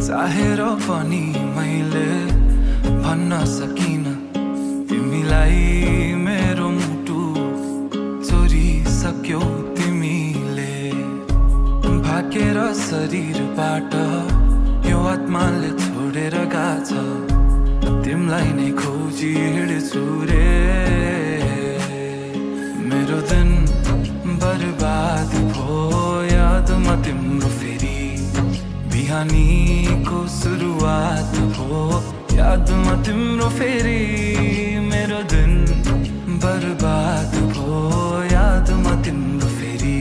चाहेर पनि मैले भन्न सकिन तिमीलाई मेरो मुटु चोरिसक्यौ तिमीले भाकेर शरीरबाट यो आत्माले छोडेर गएछ तिमीलाई नै खोजी हिँड्छु रे मेरो दिन बर्बाद भो यादमा तिम्रो फेरि बिहानीको सुरुवात भो यादमा तिम्रो फेरि मेरो दिन बर्बाद भो यादमा तिम्रो फेरि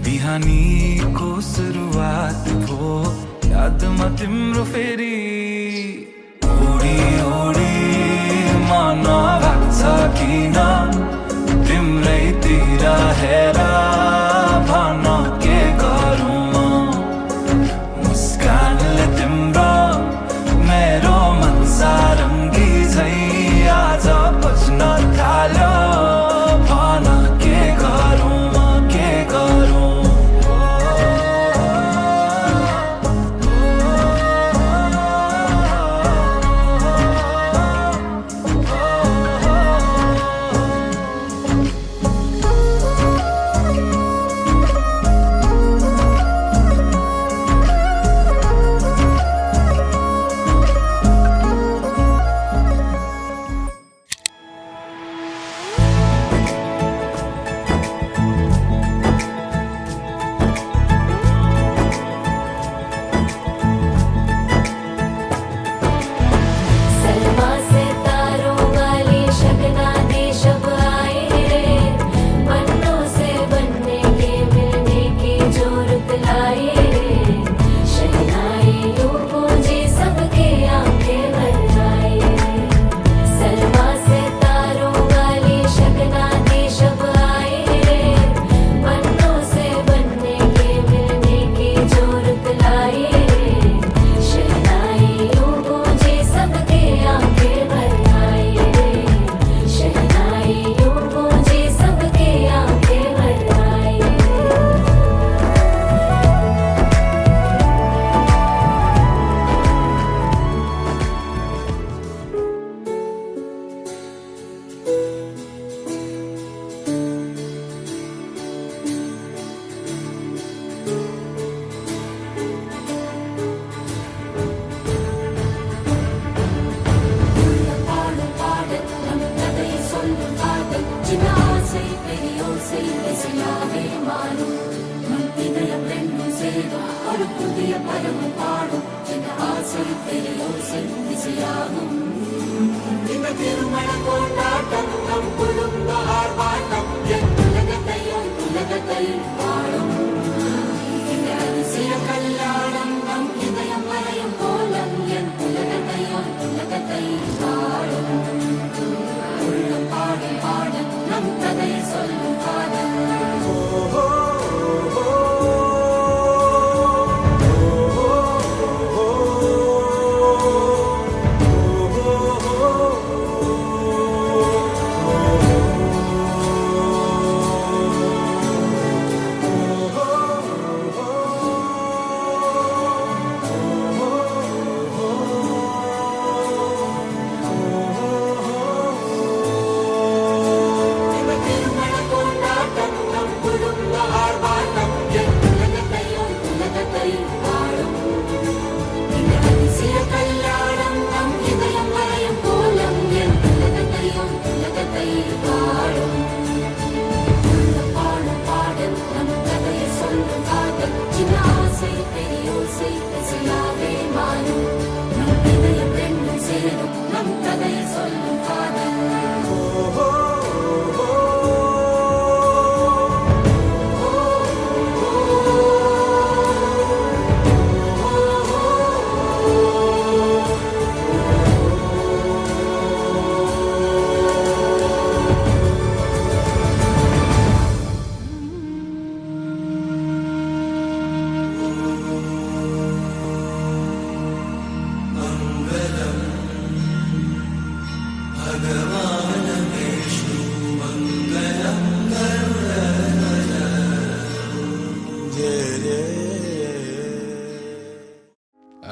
बिहानीको सुरुवात भो यादमा तिम्रो फेरि ओडी ओडी मन लाग्छ किन तिम्रैतिर हेर भन के गरौँ मुस्कानले तिम्रो मेरो मन सारङ्गी झै आज बज्न थाल्यो भन के गरौँ के गरौँ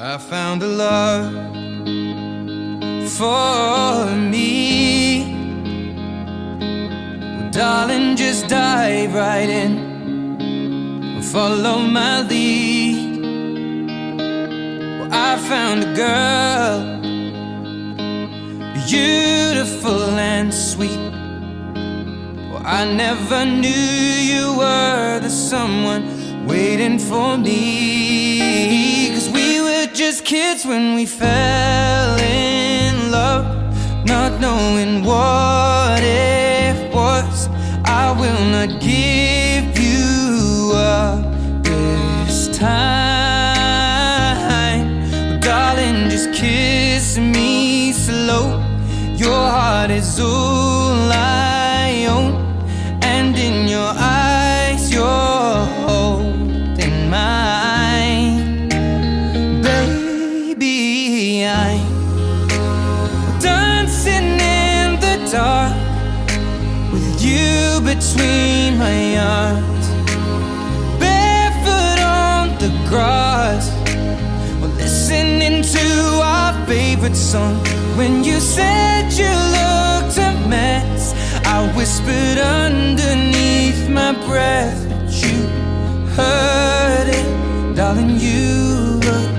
I found a love for me. Well, darling, just dive right in, follow my lead. Well, I found a girl, beautiful and sweet. Well, I never knew you were the someone waiting for me. 'Cause we were just kids when we fell in love, not knowing what it was. I will not give you up this time. But darling, just kiss me slow. Your heart is all I own, and in your eyes you're holding mine. Baby, I'm dancing in the dark with you between my arms, barefoot on the grass. We're listening to our favorite song. When you said you looked a mess, I whispered underneath my breath, but you heard it. Darling, you look